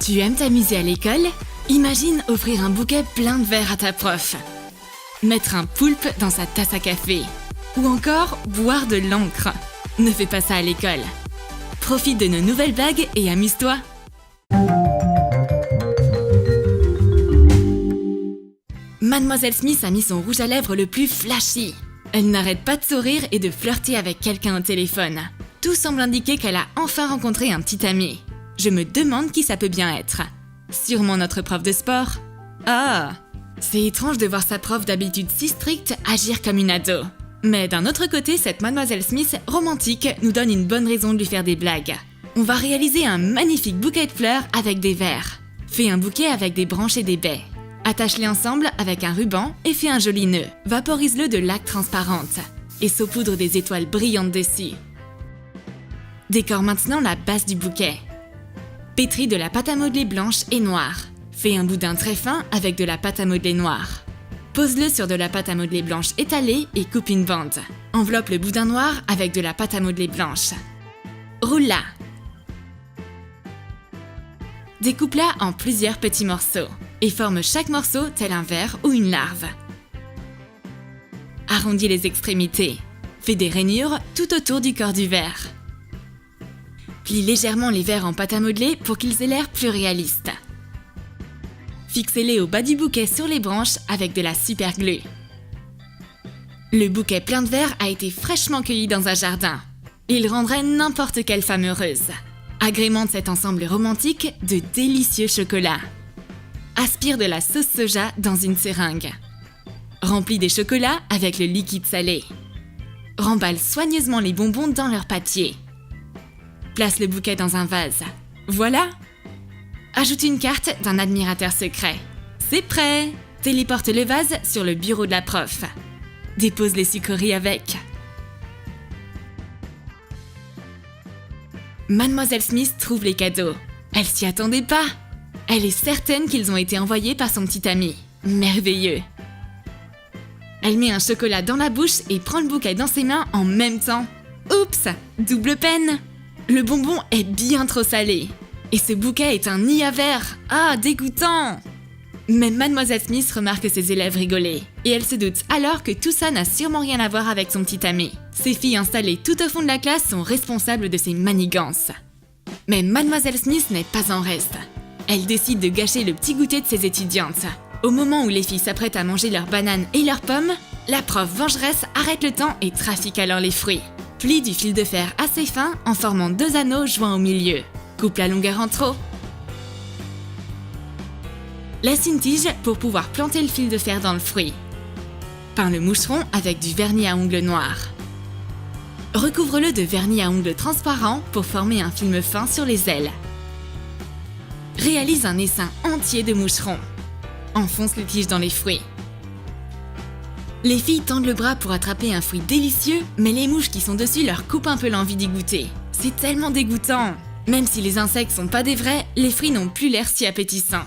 Tu aimes t'amuser à l'école? Imagine offrir un bouquet plein de verres à ta prof. Mettre un poulpe dans sa tasse à café. Ou encore boire de l'encre. Ne fais pas ça à l'école. Profite de nos nouvelles blagues et amuse-toi. Mademoiselle Smith a mis son rouge à lèvres le plus flashy. Elle n'arrête pas de sourire et de flirter avec quelqu'un au téléphone. Tout semble indiquer qu'elle a enfin rencontré un petit ami. Je me demande qui ça peut bien être. Sûrement notre prof de sport. Ah, c'est étrange de voir sa prof d'habitude si stricte agir comme une ado. Mais d'un autre côté, cette Mademoiselle Smith romantique nous donne une bonne raison de lui faire des blagues. On va réaliser un magnifique bouquet de fleurs avec des verres. Fais un bouquet avec des branches et des baies. Attache-les ensemble avec un ruban et fais un joli nœud. Vaporise-le de laque transparente et saupoudre des étoiles brillantes dessus. Décore maintenant la base du bouquet. Pétris de la pâte à modeler blanche et noire. Fais un boudin très fin avec de la pâte à modeler noire. Pose-le sur de la pâte à modeler blanche étalée et coupe une bande. Enveloppe le boudin noir avec de la pâte à modeler blanche. Roule-la. Découpe-la en plusieurs petits morceaux et forme chaque morceau tel un ver ou une larve. Arrondis les extrémités. Fais des rainures tout autour du corps du ver. Plie légèrement les vers en pâte à modeler pour qu'ils aient l'air plus réalistes. Fixez-les au bas du bouquet sur les branches avec de la super glue. Le bouquet plein de vers a été fraîchement cueilli dans un jardin. Il rendrait n'importe quelle femme heureuse. Agrémente cet ensemble romantique de délicieux chocolats. Aspire de la sauce soja dans une seringue. Remplis des chocolats avec le liquide salé. Remballe soigneusement les bonbons dans leur papier. Place le bouquet dans un vase. Voilà! Ajoute une carte d'un admirateur secret. C'est prêt! Téléporte le vase sur le bureau de la prof. Dépose les sucreries avec. Mademoiselle Smith trouve les cadeaux. Elle s'y attendait pas. Elle est certaine qu'ils ont été envoyés par son petit ami. Merveilleux! Elle met un chocolat dans la bouche et prend le bouquet dans ses mains en même temps. Oups! Double peine! Le bonbon est bien trop salé. Et ce bouquet est un nid à verre. Ah, dégoûtant! Mais Mademoiselle Smith remarque que ses élèves rigolaient. Et elle se doute alors que tout ça n'a sûrement rien à voir avec son petit ami. Ses filles installées tout au fond de la classe sont responsables de ses manigances. Mais Mademoiselle Smith n'est pas en reste. Elle décide de gâcher le petit goûter de ses étudiantes. Au moment où les filles s'apprêtent à manger leurs bananes et leurs pommes, la prof vengeresse arrête le temps et trafique alors les fruits. Plie du fil de fer assez fin en formant 2 anneaux joints au milieu. Coupe la longueur en trop. Laisse une tige pour pouvoir planter le fil de fer dans le fruit. Peins le moucheron avec du vernis à ongles noir. Recouvre-le de vernis à ongles transparent pour former un film fin sur les ailes. Réalise un essaim entier de moucherons. Enfonce les tiges dans les fruits. Les filles tendent le bras pour attraper un fruit délicieux, mais les mouches qui sont dessus leur coupent un peu l'envie d'y goûter. C'est tellement dégoûtant! Même si les insectes sont pas des vrais, les fruits n'ont plus l'air si appétissants.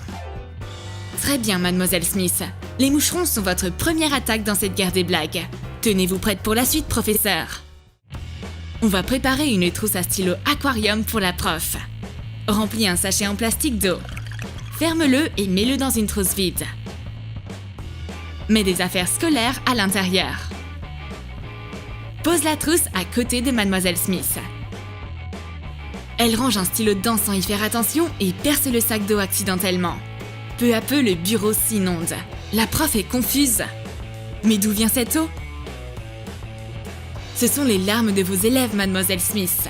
Très bien, Mademoiselle Smith. Les moucherons sont votre première attaque dans cette guerre des blagues. Tenez-vous prête pour la suite, professeur. On va préparer une trousse à stylo aquarium pour la prof. Remplis un sachet en plastique d'eau. Ferme-le et mets-le dans une trousse vide. Mets des affaires scolaires à l'intérieur. Pose la trousse à côté de Mademoiselle Smith. Elle range un stylo dedans sans y faire attention et perce le sac d'eau accidentellement. Peu à peu, le bureau s'inonde. La prof est confuse. Mais d'où vient cette eau? Ce sont les larmes de vos élèves, Mademoiselle Smith.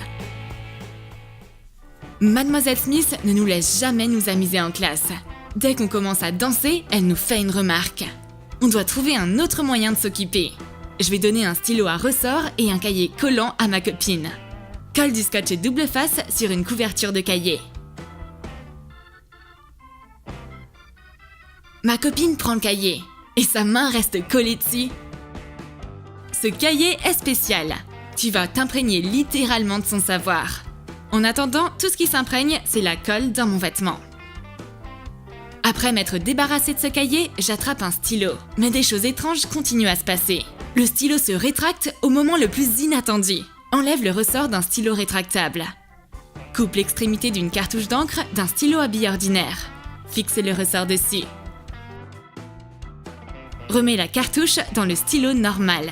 Mademoiselle Smith ne nous laisse jamais nous amuser en classe. Dès qu'on commence à danser, elle nous fait une remarque. On doit trouver un autre moyen de s'occuper. Je vais donner un stylo à ressort et un cahier collant à ma copine. Colle du scotch double face sur une couverture de cahier. Ma copine prend le cahier et sa main reste collée dessus. Ce cahier est spécial. Tu vas t'imprégner littéralement de son savoir. En attendant, tout ce qui s'imprègne, c'est la colle dans mon vêtement. Après m'être débarrassée de ce cahier, j'attrape un stylo. Mais des choses étranges continuent à se passer. Le stylo se rétracte au moment le plus inattendu. Enlève le ressort d'un stylo rétractable. Coupe l'extrémité d'une cartouche d'encre d'un stylo à billes ordinaire. Fixe le ressort dessus. Remets la cartouche dans le stylo normal.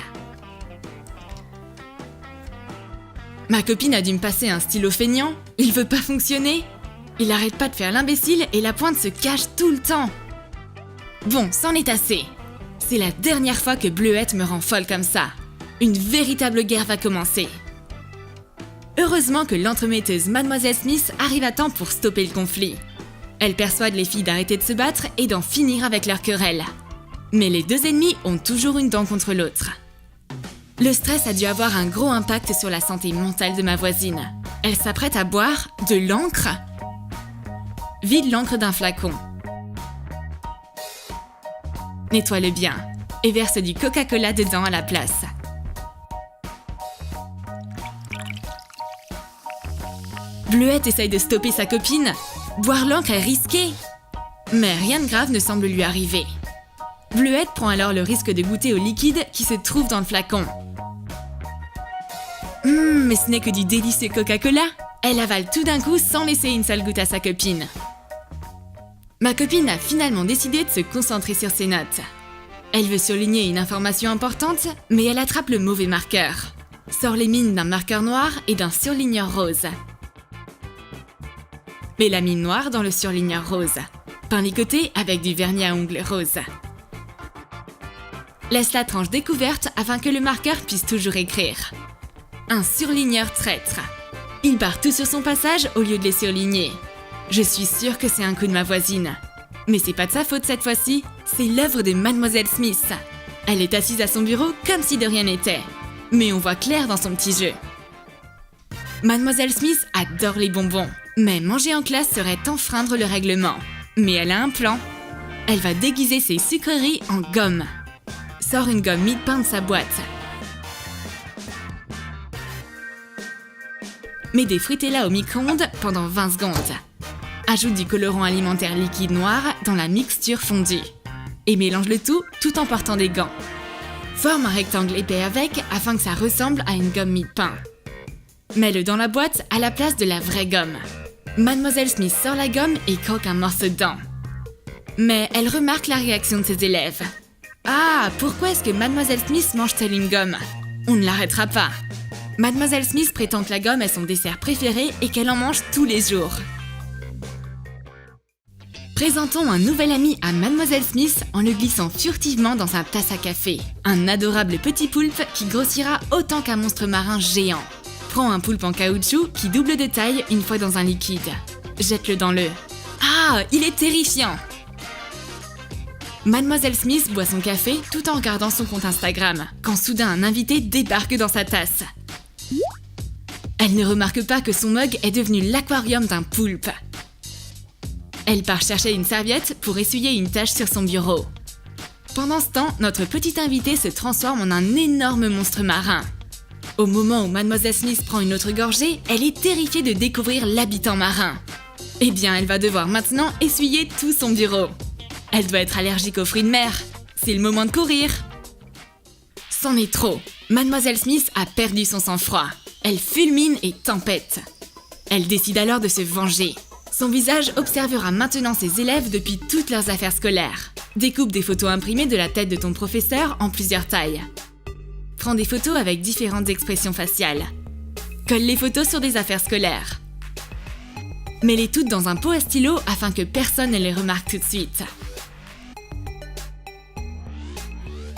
Ma copine a dû me passer un stylo feignant. Il veut pas fonctionner. Il arrête pas de faire l'imbécile et la pointe se cache tout le temps. Bon, c'en est assez. C'est la dernière fois que Bleuette me rend folle comme ça. Une véritable guerre va commencer. Heureusement que l'entremetteuse Mademoiselle Smith arrive à temps pour stopper le conflit. Elle persuade les filles d'arrêter de se battre et d'en finir avec leur querelle. Mais les deux ennemis ont toujours une dent contre l'autre. Le stress a dû avoir un gros impact sur la santé mentale de ma voisine. Elle s'apprête à boire de l'encre. Vide l'encre d'un flacon. Nettoie-le bien et verse du Coca-Cola dedans à la place. Bleuette essaye de stopper sa copine. Boire l'encre est risqué. Mais rien de grave ne semble lui arriver. Bleuette prend alors le risque de goûter au liquide qui se trouve dans le flacon. Mais ce n'est que du délicieux Coca-Cola. Elle avale tout d'un coup sans laisser une seule goutte à sa copine. Ma copine a finalement décidé de se concentrer sur ses notes. Elle veut surligner une information importante, mais elle attrape le mauvais marqueur. Sort les mines d'un marqueur noir et d'un surligneur rose. Mets la mine noire dans le surligneur rose. Peins les côtés avec du vernis à ongles rose. Laisse la tranche découverte afin que le marqueur puisse toujours écrire. Un surligneur traître. Il barre tout sur son passage au lieu de les surligner. Je suis sûre que c'est un coup de ma voisine. Mais c'est pas de sa faute cette fois-ci, c'est l'œuvre de Mademoiselle Smith. Elle est assise à son bureau comme si de rien n'était. Mais on voit clair dans son petit jeu. Mademoiselle Smith adore les bonbons. Mais manger en classe serait enfreindre le règlement. Mais elle a un plan. Elle va déguiser ses sucreries en gomme. Sort une gomme mie-de-pain de sa boîte. Mets des Fruitella au micro-ondes pendant 20 secondes. Ajoute du colorant alimentaire liquide noir dans la mixture fondue. Et mélange le tout en portant des gants. Forme un rectangle épais avec afin que ça ressemble à une gomme mie-de-pain. Mets-le dans la boîte à la place de la vraie gomme. Mademoiselle Smith sort la gomme et croque un morceau dedans. Mais elle remarque la réaction de ses élèves. Ah, pourquoi est-ce que Mademoiselle Smith mange-t-elle une gomme? On ne l'arrêtera pas. Mademoiselle Smith prétend que la gomme est son dessert préféré et qu'elle en mange tous les jours. Présentons un nouvel ami à Mademoiselle Smith en le glissant furtivement dans sa tasse à café. Un adorable petit poulpe qui grossira autant qu'un monstre marin géant. Prends un poulpe en caoutchouc qui double de taille une fois dans un liquide. Jette-le dans le... Ah, il est terrifiant! Mademoiselle Smith boit son café tout en regardant son compte Instagram, quand soudain un invité débarque dans sa tasse. Elle ne remarque pas que son mug est devenu l'aquarium d'un poulpe. Elle part chercher une serviette pour essuyer une tache sur son bureau. Pendant ce temps, notre petit invité se transforme en un énorme monstre marin. Au moment où Mademoiselle Smith prend une autre gorgée, elle est terrifiée de découvrir l'habitant marin. Eh bien, elle va devoir maintenant essuyer tout son bureau. Elle doit être allergique aux fruits de mer. C'est le moment de courir. C'en est trop. Mademoiselle Smith a perdu son sang-froid. Elle fulmine et tempête. Elle décide alors de se venger. Son visage observera maintenant ses élèves depuis toutes leurs affaires scolaires. Découpe des photos imprimées de la tête de ton professeur en plusieurs tailles. Prends des photos avec différentes expressions faciales. Colle les photos sur des affaires scolaires. Mets-les toutes dans un pot à stylo afin que personne ne les remarque tout de suite.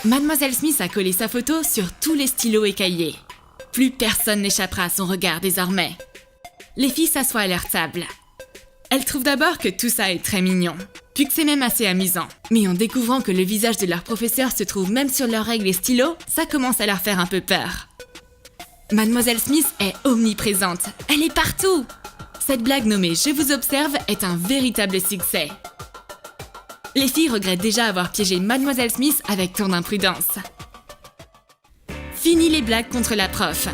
Mademoiselle Smith a collé sa photo sur tous les stylos et cahiers. Plus personne n'échappera à son regard désormais. Les filles s'assoient à leur table. Elles trouvent d'abord que tout ça est très mignon, puis que c'est même assez amusant. Mais en découvrant que le visage de leur professeur se trouve même sur leurs règles et stylos, ça commence à leur faire un peu peur. Mademoiselle Smith est omniprésente, elle est partout! Cette blague nommée « Je vous observe » est un véritable succès. Les filles regrettent déjà avoir piégé Mademoiselle Smith avec tant d'imprudence. Fini les blagues contre la prof.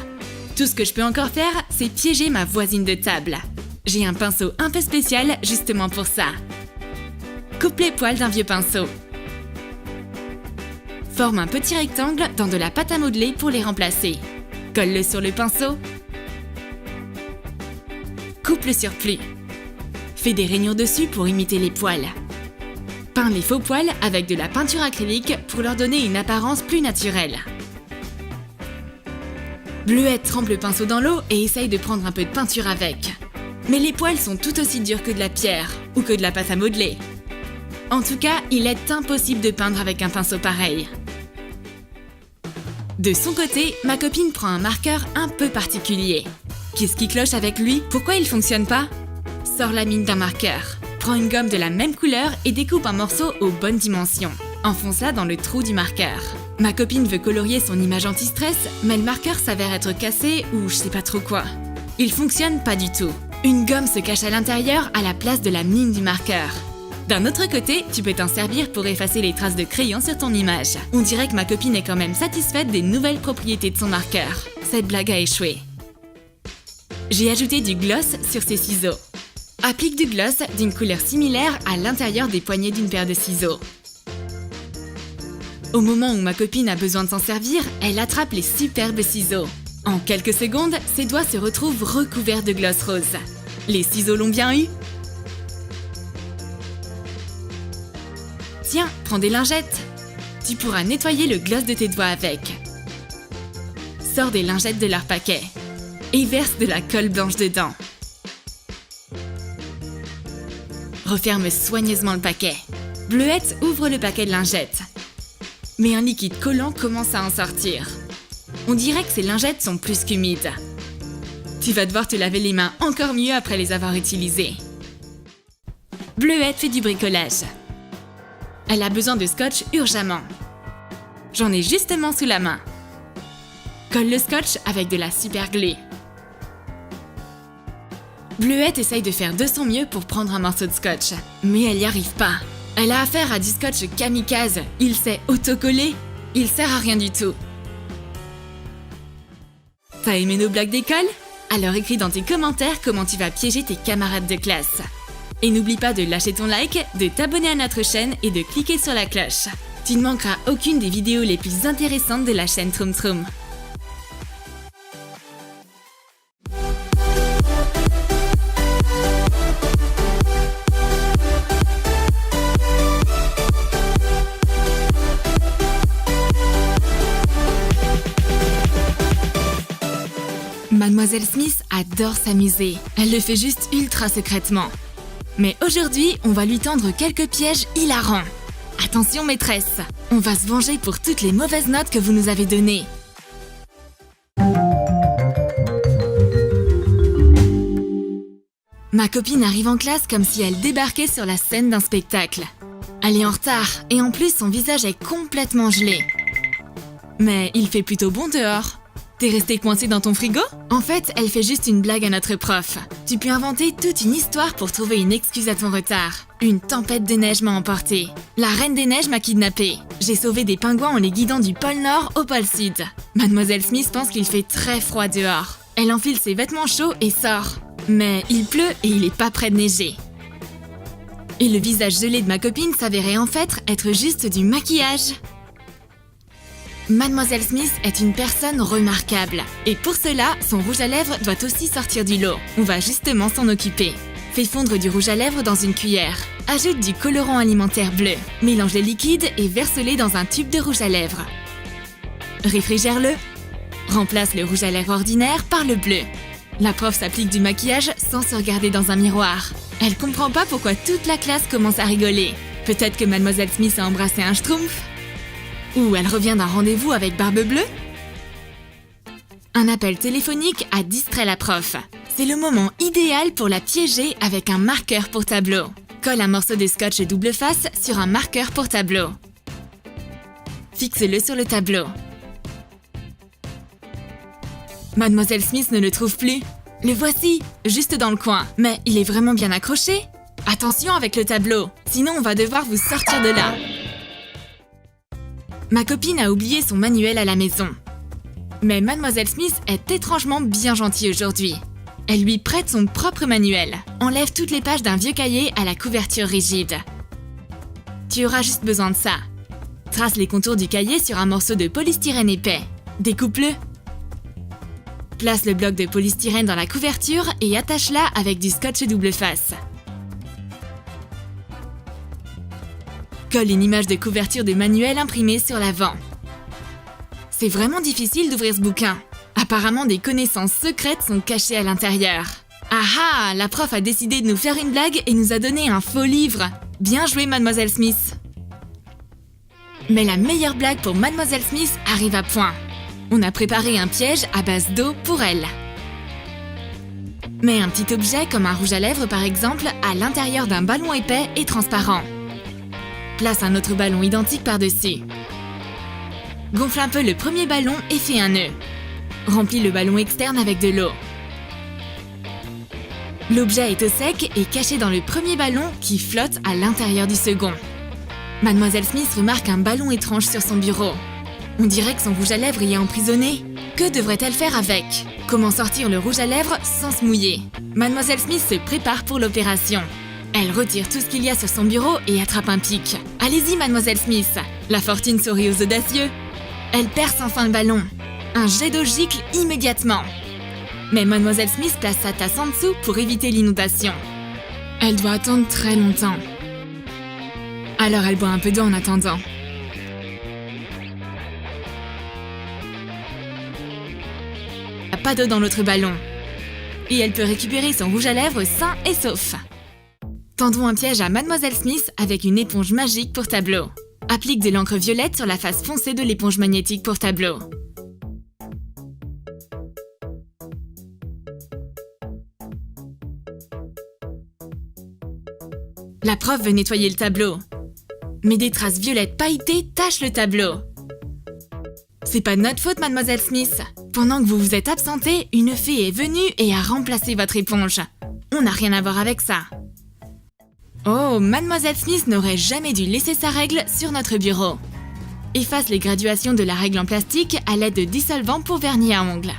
Tout ce que je peux encore faire, c'est piéger ma voisine de table. J'ai un pinceau un peu spécial justement pour ça. Coupe les poils d'un vieux pinceau. Forme un petit rectangle dans de la pâte à modeler pour les remplacer. Colle-le sur le pinceau. Coupe le surplus. Fais des rainures dessus pour imiter les poils. Peins les faux poils avec de la peinture acrylique pour leur donner une apparence plus naturelle. Bleuette trempe le pinceau dans l'eau et essaye de prendre un peu de peinture avec. Mais les poils sont tout aussi durs que de la pierre ou que de la pâte à modeler. En tout cas, il est impossible de peindre avec un pinceau pareil. De son côté, ma copine prend un marqueur un peu particulier. Qu'est-ce qui cloche avec lui? Pourquoi il fonctionne pas? Sors la mine d'un marqueur. Prends une gomme de la même couleur et découpe un morceau aux bonnes dimensions. Enfonce-la dans le trou du marqueur. Ma copine veut colorier son image anti-stress, mais le marqueur s'avère être cassé ou je sais pas trop quoi. Il fonctionne pas du tout. Une gomme se cache à l'intérieur à la place de la mine du marqueur. D'un autre côté, tu peux t'en servir pour effacer les traces de crayon sur ton image. On dirait que ma copine est quand même satisfaite des nouvelles propriétés de son marqueur. Cette blague a échoué. J'ai ajouté du gloss sur ses ciseaux. Applique du gloss d'une couleur similaire à l'intérieur des poignées d'une paire de ciseaux. Au moment où ma copine a besoin de s'en servir, elle attrape les superbes ciseaux. En quelques secondes, ses doigts se retrouvent recouverts de gloss rose. Les ciseaux l'ont bien eu? Tiens, prends des lingettes. Tu pourras nettoyer le gloss de tes doigts avec. Sors des lingettes de leur paquet et verse de la colle blanche dedans. Referme soigneusement le paquet. Bleuette ouvre le paquet de lingettes. Mais un liquide collant commence à en sortir. On dirait que ces lingettes sont plus qu'humides. Tu vas devoir te laver les mains encore mieux après les avoir utilisées. Bleuette fait du bricolage. Elle a besoin de scotch urgemment. J'en ai justement sous la main. Colle le scotch avec de la super glue. Bleuette essaye de faire de son mieux pour prendre un morceau de scotch, mais elle n'y arrive pas. Elle a affaire à du scotch kamikaze. Il s'est autocollé. Il sert à rien du tout. T'as aimé nos blagues d'école? Alors écris dans tes commentaires comment tu vas piéger tes camarades de classe. Et n'oublie pas de lâcher ton like, de t'abonner à notre chaîne et de cliquer sur la cloche. Tu ne manqueras aucune des vidéos les plus intéressantes de la chaîne Troum Troum. Mademoiselle Smith adore s'amuser. Elle le fait juste ultra secrètement. Mais aujourd'hui, on va lui tendre quelques pièges hilarants. Attention maîtresse, on va se venger pour toutes les mauvaises notes que vous nous avez données. Ma copine arrive en classe comme si elle débarquait sur la scène d'un spectacle. Elle est en retard et en plus son visage est complètement gelé. Mais il fait plutôt bon dehors. T'es resté coincé dans ton frigo? En fait, elle fait juste une blague à notre prof. Tu peux inventer toute une histoire pour trouver une excuse à ton retard. Une tempête de neige m'a emporté. La Reine des Neiges m'a kidnappé. J'ai sauvé des pingouins en les guidant du pôle Nord au pôle Sud. Mademoiselle Smith pense qu'il fait très froid dehors. Elle enfile ses vêtements chauds et sort. Mais il pleut et il est pas près de neiger. Et le visage gelé de ma copine s'avérait en fait être juste du maquillage. Mademoiselle Smith est une personne remarquable. Et pour cela, son rouge à lèvres doit aussi sortir du lot. On va justement s'en occuper. Fais fondre du rouge à lèvres dans une cuillère. Ajoute du colorant alimentaire bleu. Mélange les liquides et verse-les dans un tube de rouge à lèvres. Réfrigère-le. Remplace le rouge à lèvres ordinaire par le bleu. La prof s'applique du maquillage sans se regarder dans un miroir. Elle comprend pas pourquoi toute la classe commence à rigoler. Peut-être que Mademoiselle Smith a embrassé un schtroumpf? Ou elle revient d'un rendez-vous avec Barbe Bleue? Un appel téléphonique a distrait la prof. C'est le moment idéal pour la piéger avec un marqueur pour tableau. Colle un morceau de scotch double face sur un marqueur pour tableau. Fixe-le sur le tableau. Mademoiselle Smith ne le trouve plus. Le voici, juste dans le coin. Mais il est vraiment bien accroché. Attention avec le tableau, sinon on va devoir vous sortir de là. Ma copine a oublié son manuel à la maison. Mais Mademoiselle Smith est étrangement bien gentille aujourd'hui. Elle lui prête son propre manuel. Enlève toutes les pages d'un vieux cahier à la couverture rigide. Tu auras juste besoin de ça. Trace les contours du cahier sur un morceau de polystyrène épais. Découpe-le. Place le bloc de polystyrène dans la couverture et attache-la avec du scotch double face. Colle une image de couverture de manuel imprimée sur l'avant. C'est vraiment difficile d'ouvrir ce bouquin. Apparemment, des connaissances secrètes sont cachées à l'intérieur. Ah ah, la prof a décidé de nous faire une blague et nous a donné un faux livre. Bien joué, Mademoiselle Smith. Mais la meilleure blague pour Mademoiselle Smith arrive à point. On a préparé un piège à base d'eau pour elle. Mets un petit objet comme un rouge à lèvres par exemple à l'intérieur d'un ballon épais et transparent. Place un autre ballon identique par-dessus. Gonfle un peu le premier ballon et fais un nœud. Remplis le ballon externe avec de l'eau. L'objet est au sec et caché dans le premier ballon qui flotte à l'intérieur du second. Mademoiselle Smith remarque un ballon étrange sur son bureau. On dirait que son rouge à lèvres y est emprisonné. Que devrait-elle faire avec? Comment sortir le rouge à lèvres sans se mouiller? Mademoiselle Smith se prépare pour l'opération. Elle retire tout ce qu'il y a sur son bureau et attrape un pic. Allez-y, Mademoiselle Smith. La fortune sourit aux audacieux. Elle perce enfin le ballon. Un jet d'eau gicle immédiatement. Mais Mademoiselle Smith place sa tasse en dessous pour éviter l'inondation. Elle doit attendre très longtemps. Alors elle boit un peu d'eau en attendant. Il n'y a pas d'eau dans l'autre ballon. Et elle peut récupérer son rouge à lèvres sain et sauf. Tendons un piège à Mademoiselle Smith avec une éponge magique pour tableau. Applique de l'encre violette sur la face foncée de l'éponge magnétique pour tableau. La prof veut nettoyer le tableau. Mais des traces violettes pailletées tachent le tableau. C'est pas de notre faute, Mademoiselle Smith. Pendant que vous vous êtes absentée, une fée est venue et a remplacé votre éponge. On n'a rien à voir avec ça. Oh, Mademoiselle Smith n'aurait jamais dû laisser sa règle sur notre bureau. Efface les graduations de la règle en plastique à l'aide de dissolvant pour vernis à ongles.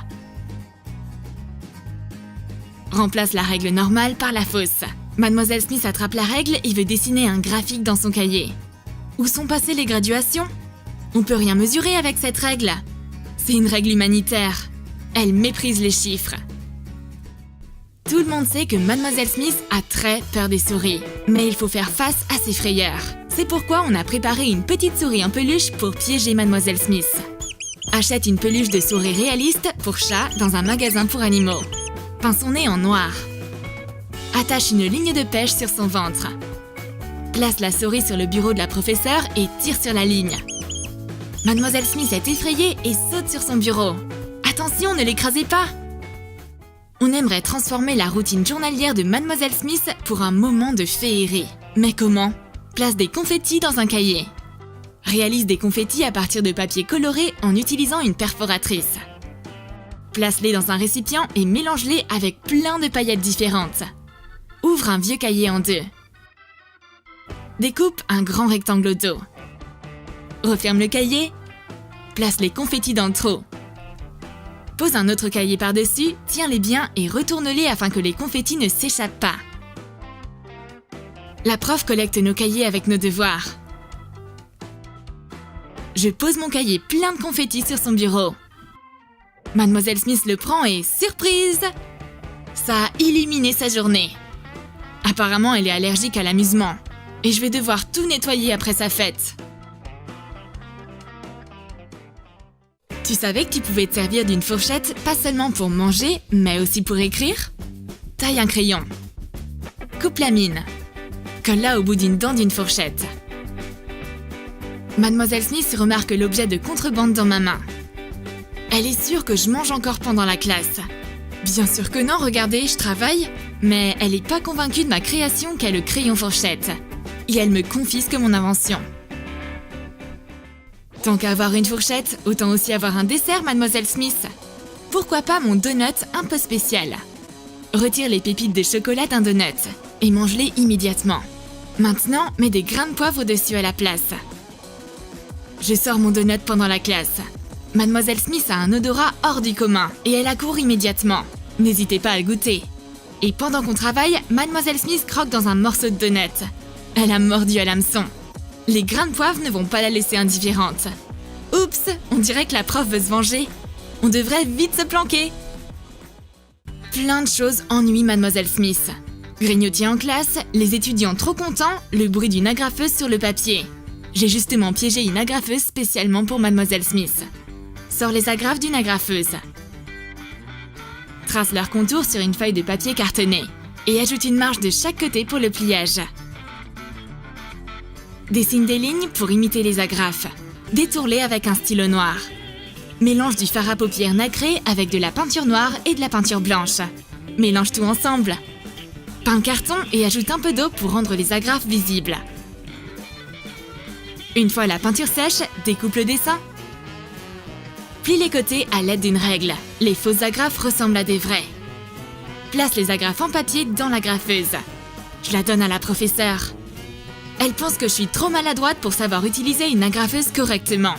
Remplace la règle normale par la fausse. Mademoiselle Smith attrape la règle et veut dessiner un graphique dans son cahier. Où sont passées les graduations? On peut rien mesurer avec cette règle. C'est une règle humanitaire. Elle méprise les chiffres. Tout le monde sait que Mademoiselle Smith a très peur des souris. Mais il faut faire face à ses frayeurs. C'est pourquoi on a préparé une petite souris en peluche pour piéger Mademoiselle Smith. Achète une peluche de souris réaliste pour chat dans un magasin pour animaux. Peins son nez en noir. Attache une ligne de pêche sur son ventre. Place la souris sur le bureau de la professeure et tire sur la ligne. Mademoiselle Smith est effrayée et saute sur son bureau. Attention, ne l'écrasez pas! On aimerait transformer la routine journalière de Mademoiselle Smith pour un moment de féerie. Mais comment? Place des confettis dans un cahier. Réalise des confettis à partir de papier coloré en utilisant une perforatrice. Place-les dans un récipient et mélange-les avec plein de paillettes différentes. Ouvre un vieux cahier en deux. Découpe un grand rectangle d'eau. Referme le cahier. Place les confettis dans le trou. Pose un autre cahier par-dessus, tiens-les bien et retourne-les afin que les confettis ne s'échappent pas. La prof collecte nos cahiers avec nos devoirs. Je pose mon cahier plein de confettis sur son bureau. Mademoiselle Smith le prend et surprise! Ça a illuminé sa journée. Apparemment, elle est allergique à l'amusement. Et je vais devoir tout nettoyer après sa fête. Tu savais que tu pouvais te servir d'une fourchette pas seulement pour manger, mais aussi pour écrire? Taille un crayon. Coupe la mine. Colle-la au bout d'une dent d'une fourchette. Mademoiselle Smith remarque l'objet de contrebande dans ma main. Elle est sûre que je mange encore pendant la classe. Bien sûr que non, regardez, je travaille. Mais elle n'est pas convaincue de ma création qu'est le crayon fourchette. Et elle me confisque mon invention. Tant qu'à avoir une fourchette, autant aussi avoir un dessert, Mademoiselle Smith. Pourquoi pas mon donut un peu spécial? Retire les pépites de chocolat d'un donut et mange-les immédiatement. Maintenant, mets des grains de poivre au-dessus à la place. Je sors mon donut pendant la classe. Mademoiselle Smith a un odorat hors du commun et elle accourt immédiatement. N'hésitez pas à le goûter. Et pendant qu'on travaille, Mademoiselle Smith croque dans un morceau de donut. Elle a mordu à l'hameçon. Les grains de poivre ne vont pas la laisser indifférente. Oups, on dirait que la prof veut se venger. On devrait vite se planquer. Plein de choses ennuient Mademoiselle Smith. Grignotis en classe, les étudiants trop contents, le bruit d'une agrafeuse sur le papier. J'ai justement piégé une agrafeuse spécialement pour Mademoiselle Smith. Sors les agrafes d'une agrafeuse. Trace leurs contours sur une feuille de papier cartonné et ajoute une marge de chaque côté pour le pliage. Dessine des lignes pour imiter les agrafes. Détourne-les avec un stylo noir. Mélange du fard à paupières nacré avec de la peinture noire et de la peinture blanche. Mélange tout ensemble. Peins le carton et ajoute un peu d'eau pour rendre les agrafes visibles. Une fois la peinture sèche, découpe le dessin. Plie les côtés à l'aide d'une règle. Les fausses agrafes ressemblent à des vraies. Place les agrafes en papier dans l'agrafeuse. Je la donne à la professeure. Elle pense que je suis trop maladroite pour savoir utiliser une agrafeuse correctement.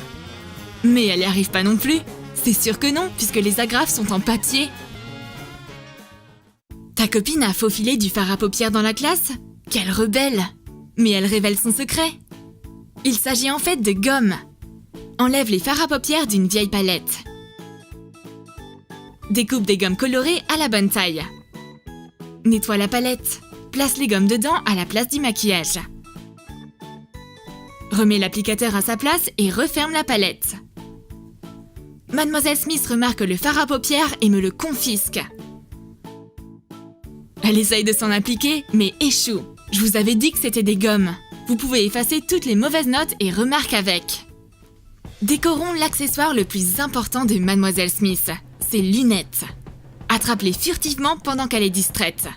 Mais elle n'y arrive pas non plus. C'est sûr que non, puisque les agrafes sont en papier. Ta copine a faufilé du fard à paupières dans la classe? Quelle rebelle! Mais elle révèle son secret. Il s'agit en fait de gomme. Enlève les fards à paupières d'une vieille palette. Découpe des gommes colorées à la bonne taille. Nettoie la palette. Place les gommes dedans à la place du maquillage. Remets l'applicateur à sa place et referme la palette. Mademoiselle Smith remarque le fard à paupières et me le confisque. Elle essaye de s'en appliquer, mais échoue. Je vous avais dit que c'était des gommes. Vous pouvez effacer toutes les mauvaises notes et remarques avec. Décorons l'accessoire le plus important de Mademoiselle Smith, ses lunettes. Attrape-les furtivement pendant qu'elle est distraite.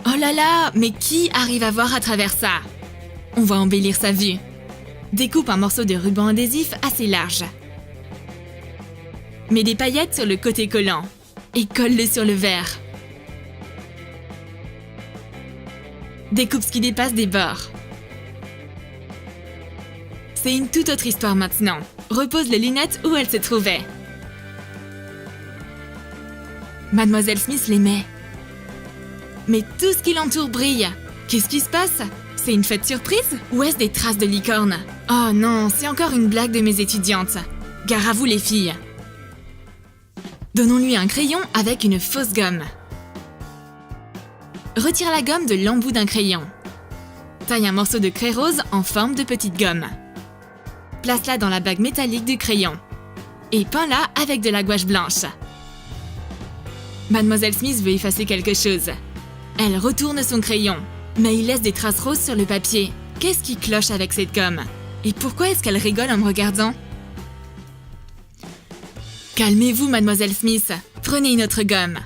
Oh là là, mais qui arrive à voir à travers ça? On va embellir sa vue. Découpe un morceau de ruban adhésif assez large. Mets des paillettes sur le côté collant et colle-le sur le verre. Découpe ce qui dépasse des bords. C'est une toute autre histoire maintenant. Repose les lunettes où elles se trouvaient. Mademoiselle Smith les met. Mais tout ce qui l'entoure brille. Qu'est-ce qui se passe? C'est une fête surprise? Ou est-ce des traces de licorne? Oh non, c'est encore une blague de mes étudiantes. Gare à vous les filles. Donnons-lui un crayon avec une fausse gomme. Retire la gomme de l'embout d'un crayon. Taille un morceau de craie rose en forme de petite gomme. Place-la dans la bague métallique du crayon. Et peins-la avec de la gouache blanche. Mademoiselle Smith veut effacer quelque chose. Elle retourne son crayon, mais il laisse des traces roses sur le papier. Qu'est-ce qui cloche avec cette gomme? Et pourquoi est-ce qu'elle rigole en me regardant? Calmez-vous, Mademoiselle Smith. Prenez une autre gomme.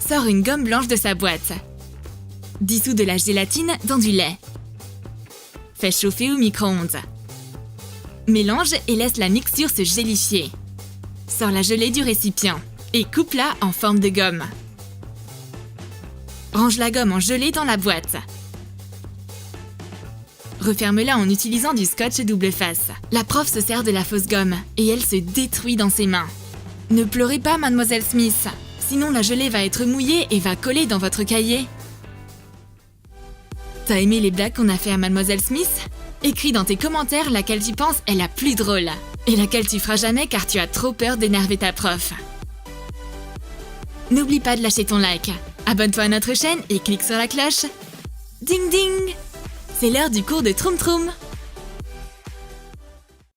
Sors une gomme blanche de sa boîte. Dissous de la gélatine dans du lait. Fais chauffer au micro-ondes. Mélange et laisse la mixture se gélifier. Sors la gelée du récipient et coupe-la en forme de gomme. Range la gomme en gelée dans la boîte. Referme-la en utilisant du scotch double face. La prof se sert de la fausse gomme et elle se détruit dans ses mains. Ne pleurez pas, Mademoiselle Smith, sinon la gelée va être mouillée et va coller dans votre cahier. T'as aimé les blagues qu'on a fait à Mademoiselle Smith? Écris dans tes commentaires laquelle tu penses est la plus drôle et laquelle tu feras jamais car tu as trop peur d'énerver ta prof. N'oublie pas de lâcher ton like. Abonne-toi à notre chaîne et clique sur la cloche. Ding ding! C'est l'heure du cours de Troum Troum.